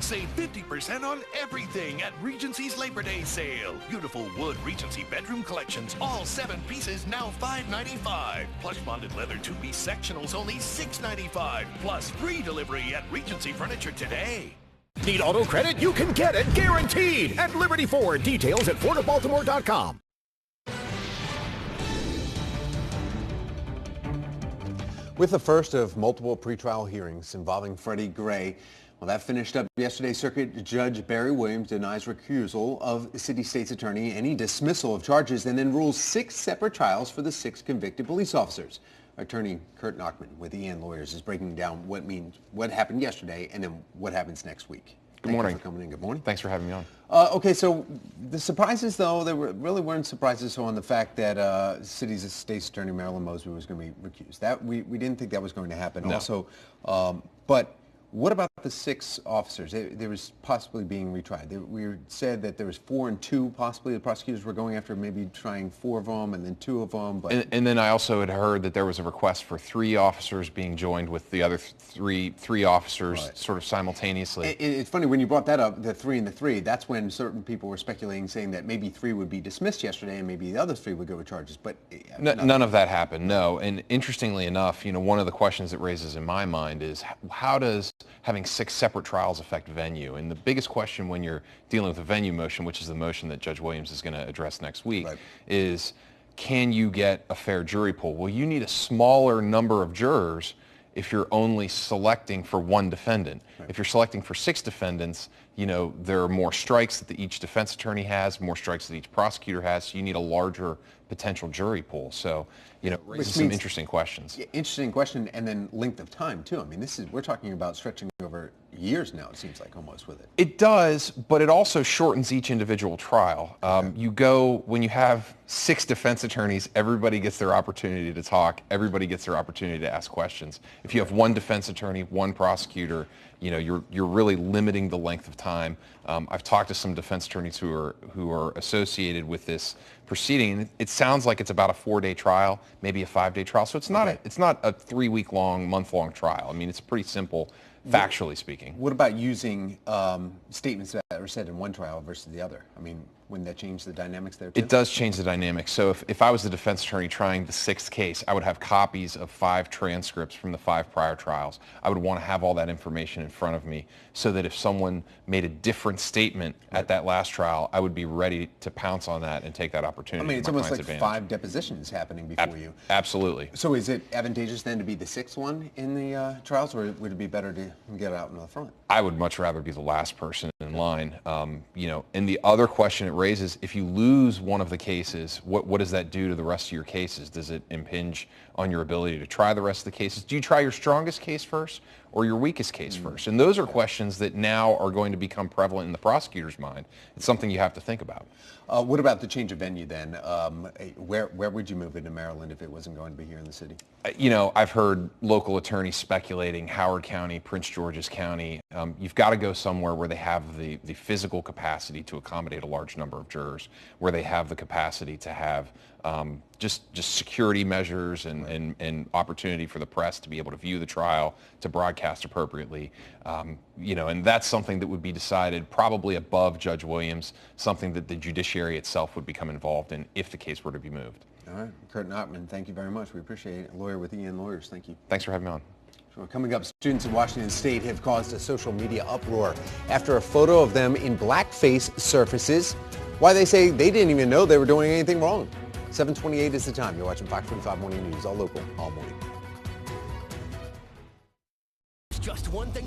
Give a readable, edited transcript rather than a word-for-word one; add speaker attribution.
Speaker 1: Save 50% on everything at Regency's Labor Day sale. Beautiful wood Regency bedroom collections, all 7 pieces, now $5.95. Plush bonded leather 2-piece sectionals, only $6.95. Plus free delivery at Regency Furniture today.
Speaker 2: Need auto credit? You can get it guaranteed at Liberty Ford. Details at FordofBaltimore.com.
Speaker 3: With the first of multiple pretrial hearings involving Freddie Gray, well, that finished up yesterday. Circuit Judge Barry Williams denies recusal of City State's attorney, any dismissal of charges, and then rules 6 separate trials for the 6 convicted police officers. Attorney Kurt Nachman with EN Lawyers is breaking down what happened yesterday and then what happens next week.
Speaker 4: Good morning.
Speaker 3: Thank you for coming in. Good morning.
Speaker 4: Thanks for having me on.
Speaker 3: Okay, so the surprises, though, really weren't surprises on the fact that City State's Attorney Marilyn Mosby was going to be recused. That we didn't think that was going to happen.
Speaker 4: No.
Speaker 3: Also, but what about the 6 officers? They was possibly being retried. We said that there was 4 and 2 possibly. The prosecutors were going after maybe trying 4 of them and then 2 of them. But
Speaker 4: and then I also had heard that there was a request for 3 officers being joined with the other three officers sort of simultaneously.
Speaker 3: It's funny when you brought that up, the 3 and the 3. That's when certain people were speculating, saying that maybe 3 would be dismissed yesterday and maybe the other 3 would go with charges. But
Speaker 4: none of that happened. No. And interestingly enough, one of the questions it raises in my mind is how does having 6 separate trials affect venue? And the biggest question when you're dealing with a venue motion, which is the motion that Judge Williams is going to address next week, is can you get a fair jury pool? Well, you need a smaller number of jurors if you're only selecting for 1 defendant. If you're selecting for 6 defendants, there are more strikes that each defense attorney has, more strikes that each prosecutor has, so you need a larger potential jury pool. So, it raises some interesting questions.
Speaker 3: Interesting question, and then length of time, too. I mean, we're talking about stretching over years now, it seems like, almost, with it.
Speaker 4: It does, but it also shortens each individual trial. When you have 6 defense attorneys, everybody gets their opportunity to talk, everybody gets their opportunity to ask questions. If you have 1 defense attorney, 1 prosecutor, you're really limiting the length of time. I've talked to some defense attorneys who are associated with this proceeding. It sounds like it's about a 4-day trial, maybe a 5-day trial. So it's not a 3-week-long, month-long trial. I mean, it's pretty simple, factually speaking.
Speaker 3: What about using statements that are said in one trial versus the other? I mean, wouldn't that change the dynamics there, too?
Speaker 4: It does change the dynamics. So if I was the defense attorney trying the 6th case, I would have copies of 5 transcripts from the 5 prior trials. I would want to have all that information in front of me so that if someone made a different statement at that last trial, I would be ready to pounce on that and take that opportunity.
Speaker 3: I mean, it's almost like 5 depositions happening before you.
Speaker 4: Absolutely.
Speaker 3: So is it advantageous then to be the 6th one in the trials, or would it be better to get out in the front?
Speaker 4: I would much rather be the last person in line. And the other question it raises, if you lose one of the cases, what does that do to the rest of your cases? Does it impinge on your ability to try the rest of the cases? Do you try your strongest case first or your weakest case first? And those are questions that now are going to become prevalent in the prosecutor's mind. It's something you have to think about.
Speaker 3: What about the change of venue then? Where would you move it in Maryland if it wasn't going to be here in the city?
Speaker 4: I've heard local attorneys speculating Howard County, Prince George's County. You've got to go somewhere where they have the physical capacity to accommodate a large number of jurors, where they have the capacity to have just security measures and opportunity for the press to be able to view the trial, to broadcast appropriately. And that's something that would be decided probably above Judge Williams, something that the judiciary itself would become involved in if the case were to be moved.
Speaker 3: All right. Kurt Nachman, thank you very much. We appreciate it. A lawyer with EN Lawyers. Thank you.
Speaker 4: Thanks for having me on.
Speaker 3: Coming up, students in Washington State have caused a social media uproar after a photo of them in blackface surfaces. Why they say they didn't even know they were doing anything wrong. 7:28 is the time. You're watching Fox 45 Morning News, all local, all morning.
Speaker 1: Just one thing.